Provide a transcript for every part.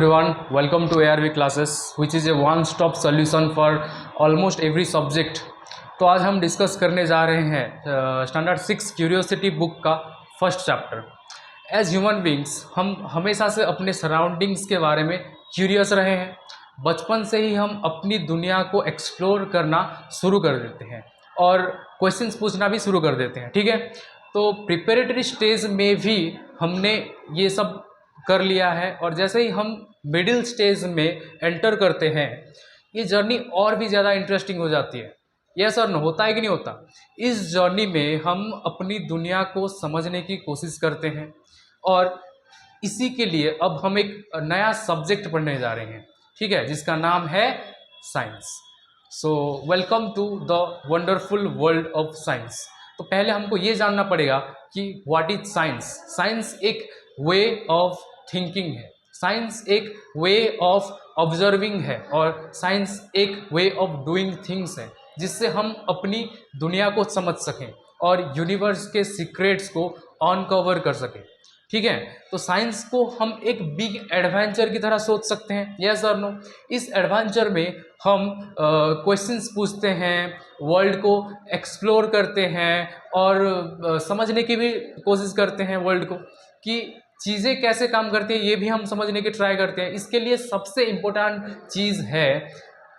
everyone, welcome to ARV classes which is a one stop solution for almost every subject। तो आज हम discuss करने जा रहे हैं स्टैंडर्ड 6 क्यूरियोसिटी बुक का first chapter. As human beings हम हमेशा से अपने सराउंडिंग्स के बारे में क्यूरियस रहे हैं। बचपन से ही हम अपनी दुनिया को एक्सप्लोर करना शुरू कर देते हैं और क्वेश्चंस पूछना भी शुरू कर देते हैं, ठीक है। तो प्रिपरेटरी स्टेज में भी हमने ये सब कर लिया है और जैसे ही हम मिडिल स्टेज में एंटर करते हैं ये जर्नी और भी ज़्यादा इंटरेस्टिंग हो जाती है। यस और नो, होता है कि नहीं होता। इस जर्नी में हम अपनी दुनिया को समझने की कोशिश करते हैं और इसी के लिए अब हम एक नया सब्जेक्ट पढ़ने जा रहे हैं, ठीक है, जिसका नाम है science. So welcome to the wonderful world of science. तो पहले हमको ये जानना पड़ेगा कि व्हाट इज साइंस। साइंस एक वे ऑफ थिंकिंग है, साइंस एक वे ऑफ ऑब्जर्विंग है और साइंस एक वे ऑफ डूइंग थिंग्स है, जिससे हम अपनी दुनिया को समझ सकें और यूनिवर्स के सीक्रेट्स को अनकवर कर सकें, ठीक है। तो साइंस को हम एक बिग एडवेंचर की तरह सोच सकते हैं, यस और नो। इस एडवेंचर में हम क्वेश्चंस पूछते हैं, वर्ल्ड को एक्सप्लोर करते हैं और समझने की भी कोशिश करते हैं वर्ल्ड को कि चीज़ें कैसे काम करती हैं, ये भी हम समझने की ट्राई करते हैं। इसके लिए सबसे इम्पोर्टेंट चीज़ है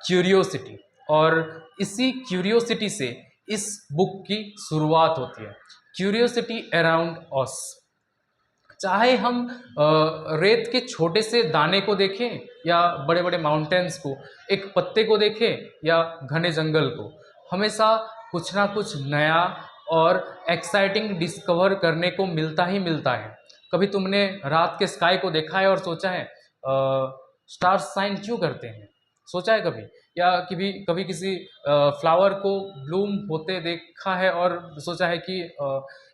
क्यूरियोसिटी और इसी क्यूरियोसिटी से इस बुक की शुरुआत होती है। Curiosity around us. चाहे हम रेत के छोटे से दाने को देखें या बड़े बड़े माउंटेन्स को, एक पत्ते को देखें या घने जंगल को, हमेशा कुछ ना कुछ नया और एक्साइटिंग डिस्कवर करने को मिलता ही मिलता है। कभी तुमने रात के स्काई को देखा है और सोचा है स्टार्स साइन क्यों करते हैं, सोचा है कभी? या कभी कभी किसी फ्लावर को ब्लूम होते देखा है और सोचा है कि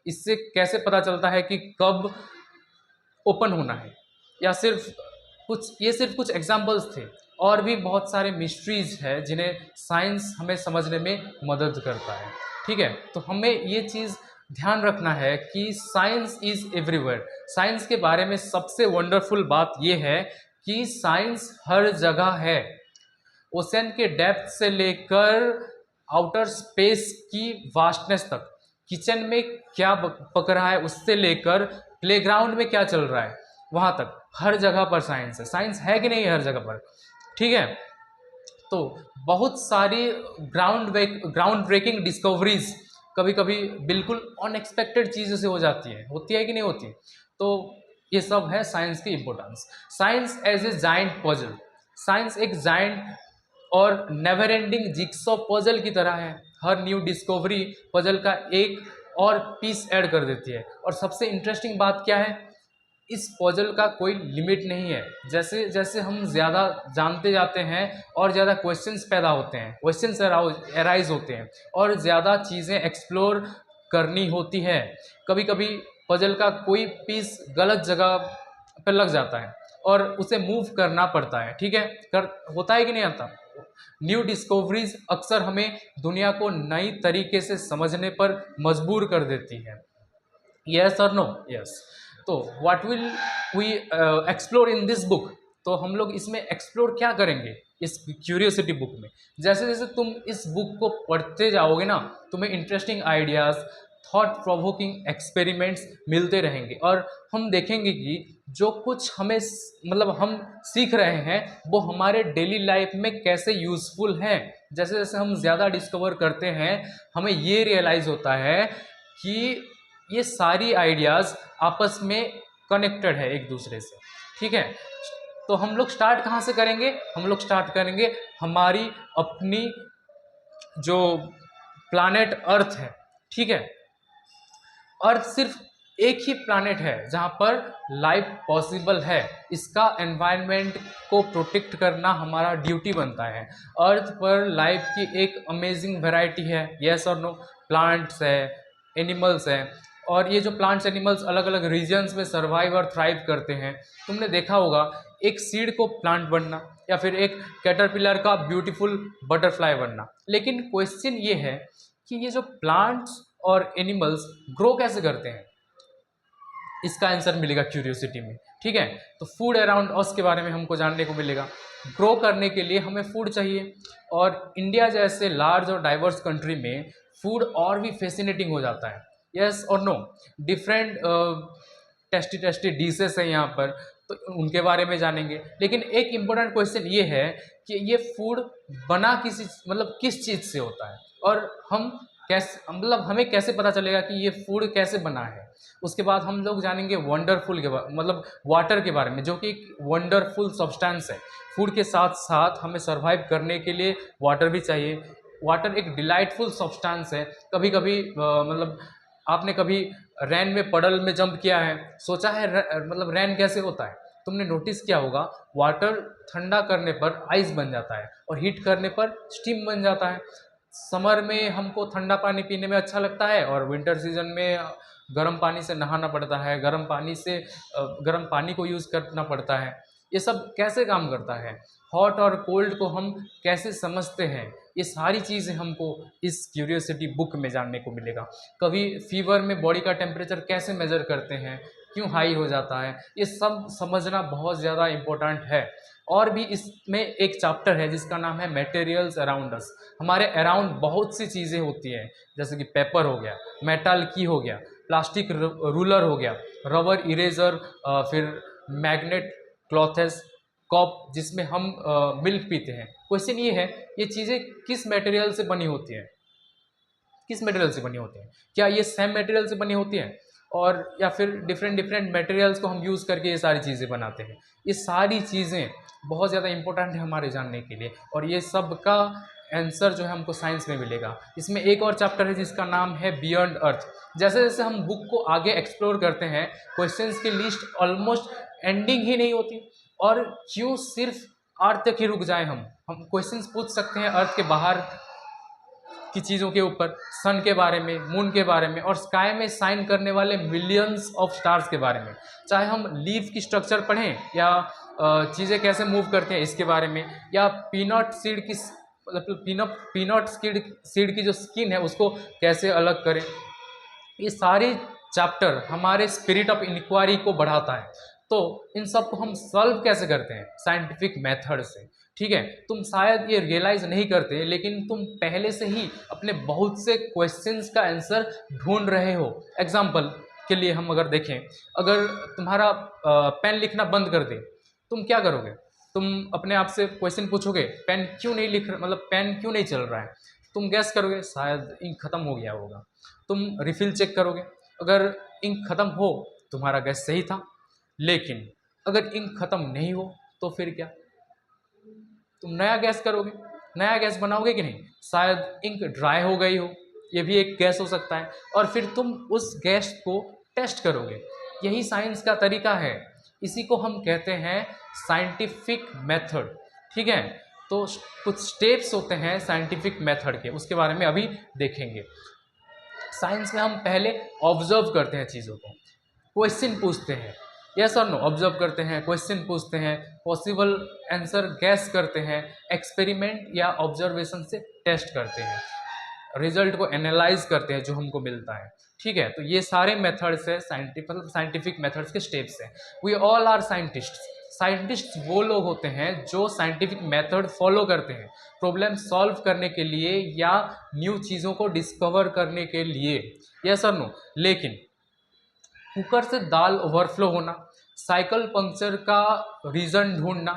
इससे कैसे पता चलता है कि कब ओपन होना है? या सिर्फ कुछ एग्जाम्पल्स थे। और भी बहुत सारे मिस्ट्रीज है जिन्हें साइंस हमें समझने में मदद करता है, ठीक है। तो हमें ये चीज़ ध्यान रखना है कि साइंस इज़ एवरीवेयर। साइंस के बारे में सबसे वंडरफुल बात यह है कि साइंस हर जगह है। ओशन के डेप्थ से लेकर आउटर स्पेस की वास्टनेस तक, किचन में क्या पक रहा है उससे लेकर प्लेग्राउंड में क्या चल रहा है वहाँ तक, हर जगह पर साइंस है। साइंस है कि नहीं हर जगह पर, ठीक है। तो बहुत सारी ग्राउंड ब्रेकिंग डिस्कवरीज कभी कभी बिल्कुल अनएक्सपेक्टेड चीज़ों से हो जाती है, होती है कि नहीं होती। तो ये सब है साइंस की importance. Science as a giant puzzle. Science एक जाइंट और नेवर एंडिंग जिक्सॉ पजल की तरह है। हर न्यू डिस्कवरी पजल का एक और पीस ऐड कर देती है। और सबसे इंटरेस्टिंग बात क्या है, इस पजल का कोई लिमिट नहीं है। जैसे जैसे हम ज़्यादा जानते जाते हैं और ज़्यादा क्वेश्चंस पैदा होते हैं, क्वेश्चंस अराइज होते हैं और ज़्यादा चीज़ें एक्सप्लोर करनी होती है। कभी कभी पजल का कोई पीस गलत जगह पर लग जाता है और उसे मूव करना पड़ता है, ठीक है। होता है कि नहीं आता। न्यू डिस्कवरीज अक्सर हमें दुनिया को नई तरीके से समझने पर मजबूर कर देती है, यस और नो। यस। तो what will we explore in this book. तो हम लोग इसमें एक्सप्लोर क्या करेंगे इस क्यूरियोसिटी बुक में। जैसे जैसे तुम इस बुक को पढ़ते जाओगे ना, तुम्हें interesting ideas, thought provoking experiments मिलते रहेंगे और हम देखेंगे कि जो कुछ हमें हम सीख रहे हैं वो हमारे डेली लाइफ में कैसे यूज़फुल है। जैसे जैसे हम ज़्यादा डिस्कवर करते हैं हमें ये रियलाइज़ होता है कि ये सारी आइडियाज़ आपस में कनेक्टेड है एक दूसरे से, ठीक है। तो हम लोग स्टार्ट कहाँ से करेंगे? हम लोग स्टार्ट करेंगे हमारी अपनी जो प्लैनेट अर्थ है, ठीक है। अर्थ सिर्फ एक ही प्लैनेट है जहाँ पर लाइफ पॉसिबल है। इसका एनवायरनमेंट को प्रोटेक्ट करना हमारा ड्यूटी बनता है। अर्थ पर लाइफ की एक अमेजिंग वैरायटी है, यस और नो। प्लांट्स है, एनिमल्स हैं और ये जो प्लांट्स एनिमल्स अलग अलग रीजन्स में सर्वाइव और थ्राइव करते हैं। तुमने देखा होगा एक सीड को प्लांट बनना या फिर एक कैटरपिलर का ब्यूटीफुल बटरफ्लाई बनना। लेकिन क्वेश्चन ये है कि ये जो प्लांट्स और एनिमल्स ग्रो कैसे करते हैं, इसका आंसर मिलेगा क्यूरियोसिटी में। ठीक है। तो फूड अराउंड अस के बारे में हमको जानने को मिलेगा। ग्रो करने के लिए हमें फूड चाहिए, और इंडिया जैसे लार्ज और डाइवर्स कंट्री में फूड और भी फैसिनेटिंग हो जाता है। यस और no, different tasty tasty dishes हैं यहाँ पर, तो उनके बारे में जानेंगे। लेकिन एक इम्पोर्टेंट क्वेश्चन ये है कि ये फूड बना किस चीज़ से होता है, और हम कैसे हमें कैसे पता चलेगा कि ये फूड कैसे बना है। उसके बाद हम लोग जानेंगे वंडरफुल के वाटर के बारे में, जो कि एक वंडरफुल सब्सटेंस है। फूड के साथ साथ हमें सर्वाइव करने के लिए वाटर भी चाहिए। वाटर एक डिलाइटफुल सब्सटेंस है। कभी कभी आपने कभी रैन में पडल में जंप किया है, सोचा है रैन कैसे होता है? तुमने नोटिस किया होगा, वाटर ठंडा करने पर आइस बन जाता है और हीट करने पर स्टीम बन जाता है। समर में हमको ठंडा पानी पीने में अच्छा लगता है, और विंटर सीजन में गर्म पानी से नहाना पड़ता है, गर्म पानी को यूज़ करना पड़ता है। ये सब कैसे काम करता है, हॉट और कोल्ड को हम कैसे समझते हैं, ये सारी चीज़ें हमको इस क्यूरियोसिटी बुक में जानने को मिलेगा। कभी फीवर में बॉडी का टेम्परेचर कैसे मेज़र करते हैं, क्यों हाई हो जाता है, ये सब समझना बहुत ज़्यादा इम्पोर्टेंट है। और भी इसमें एक चैप्टर है जिसका नाम है मटेरियल्स अराउंड अस। हमारे अराउंड बहुत सी चीज़ें होती हैं, जैसे कि पेपर हो गया, मेटल की हो गया, प्लास्टिक रूलर हो गया, रबर इरेजर, फिर मैग्नेट, क्लॉथेस, कप जिसमें हम मिल्क पीते हैं। क्वेश्चन ये है, ये चीज़ें किस मटेरियल से बनी होती हैं? किस मटेरियल से बनी होती हैं? क्या ये सेम मटेरियल से बनी होती हैं, और या फिर डिफरेंट डिफरेंट मटेरियल्स को हम यूज़ करके ये सारी चीज़ें बनाते हैं? ये सारी चीज़ें बहुत ज़्यादा इंपॉर्टेंट है हमारे जानने के लिए, और ये सब का आंसर जो है हमको साइंस में मिलेगा। इसमें एक और चैप्टर है जिसका नाम है बियॉन्ड अर्थ। जैसे जैसे हम बुक को आगे एक्सप्लोर करते हैं, क्वेश्चंस की लिस्ट ऑलमोस्ट एंडिंग ही नहीं होती। और क्यों सिर्फ अर्थ तक ही रुक जाए? हम क्वेश्चंस पूछ सकते हैं अर्थ के बाहर की चीज़ों के ऊपर, सन के बारे में, मून के बारे में, और स्काई में साइन करने वाले मिलियंस ऑफ स्टार्स के बारे में। चाहे हम लीफ की स्ट्रक्चर पढ़ें, या चीज़ें कैसे मूव करते हैं इसके बारे में, या पीनट सीड की पीनट सीड की जो स्किन है उसको कैसे अलग करें। ये सारे चैप्टर हमारे स्पिरिट ऑफ इंक्वायरी को बढ़ाता है। तो इन सब को हम सॉल्व कैसे करते हैं? साइंटिफिक मेथड से। ठीक है, तुम शायद ये रियलाइज नहीं करते, लेकिन तुम पहले से ही अपने बहुत से क्वेश्चंस का आंसर ढूंढ रहे हो। एग्जाम्पल के लिए हम अगर देखें, अगर तुम्हारा पेन लिखना बंद कर दे, तुम क्या करोगे? तुम अपने आप से क्वेश्चन पूछोगे, पेन क्यों नहीं पेन क्यों नहीं चल रहा है? तुम गैस करोगे शायद इंक खत्म हो गया होगा। तुम रिफिल चेक करोगे, अगर इंक खत्म हो, तुम्हारा गैस सही था। लेकिन अगर इंक खत्म नहीं हो तो फिर क्या? तुम नया गैस करोगे, नया गैस बनाओगे कि नहीं? शायद इंक ड्राई हो गई हो, ये भी एक गैस हो सकता है, और फिर तुम उस गैस को टेस्ट करोगे। यही साइंस का तरीका है, इसी को हम कहते हैं साइंटिफिक मेथड। ठीक है, तो कुछ स्टेप्स होते हैं साइंटिफिक मेथड के, उसके बारे में अभी देखेंगे। साइंस में हम पहले ऑब्जर्व करते हैं चीज़ों को, क्वेश्चन पूछते हैं, यस और नो, ऑब्जर्व करते हैं, क्वेश्चन पूछते हैं, पॉसिबल आंसर गैस करते हैं, एक्सपेरिमेंट या ऑब्जर्वेशन से टेस्ट करते हैं, रिजल्ट को एनालाइज करते हैं जो हमको मिलता है। ठीक है, तो ये सारे मेथड्स है साइंटिफिक मेथड्स के स्टेप्स हैं। We all are scientists. Scientist वो लोग होते हैं जो साइंटिफिक मेथड फॉलो करते हैं प्रॉब्लम सॉल्व करने के लिए या न्यू चीज़ों को डिस्कवर करने के लिए। यस और नो। लेकिन कुकर से दाल ओवरफ्लो होना, साइकिल पंक्चर का रीज़न ढूंढना,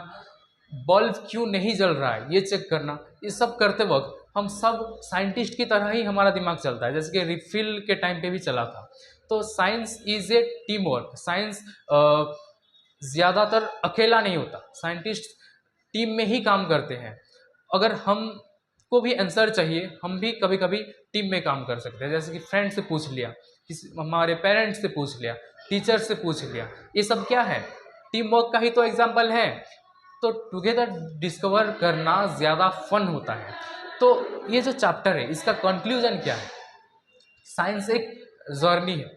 बल्ब क्यों नहीं जल रहा है ये चेक करना, ये सब करते वक्त हम सब साइंटिस्ट की तरह ही हमारा दिमाग चलता है, जैसे कि रिफिल के टाइम पे भी चला था। तो science is a team work. Science ज़्यादातर अकेला नहीं होता, साइंटिस्ट टीम में ही काम करते हैं। अगर हम को भी आंसर चाहिए, हम भी कभी कभी टीम में काम कर सकते हैं, जैसे कि फ्रेंड से पूछ लिया, किसी हमारे पेरेंट्स से पूछ लिया, टीचर से पूछ लिया। ये सब क्या है? टीम वर्क का ही तो एग्जाम्पल है। तो टुगेदर डिस्कवर करना ज़्यादा फन होता है। तो ये जो चैप्टर है इसका कंक्लूजन क्या है? साइंस एक जर्नी है।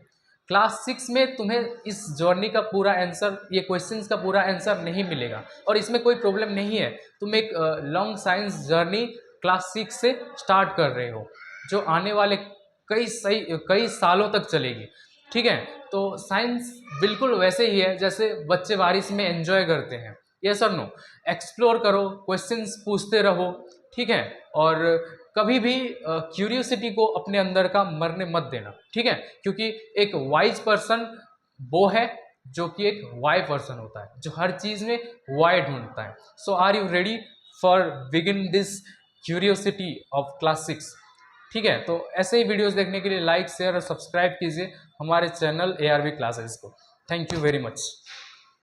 क्लास 6 में तुम्हें इस जर्नी का पूरा आंसर, ये क्वेश्चंस का पूरा आंसर नहीं मिलेगा, और इसमें कोई प्रॉब्लम नहीं है। तुम एक लॉन्ग साइंस जर्नी क्लास 6 से स्टार्ट कर रहे हो, जो आने वाले कई सालों तक चलेगी। ठीक है। तो साइंस बिल्कुल वैसे ही है जैसे बच्चे बारिश में एंजॉय करते हैं, यस और नो। एक्सप्लोर करो, क्वेश्चंस पूछते रहो, ठीक है। और कभी भी क्यूरियोसिटी को अपने अंदर का मरने मत देना, ठीक है। क्योंकि एक वाइज पर्सन वो है जो कि एक वाई पर्सन होता है, जो हर चीज में वाई ढूंढता है। So are you ready for begin this curiosity of class 6? ठीक है। तो ऐसे ही वीडियोस देखने के लिए लाइक शेयर और सब्सक्राइब कीजिए हमारे चैनल ARV क्लासेस को। Thank you very much.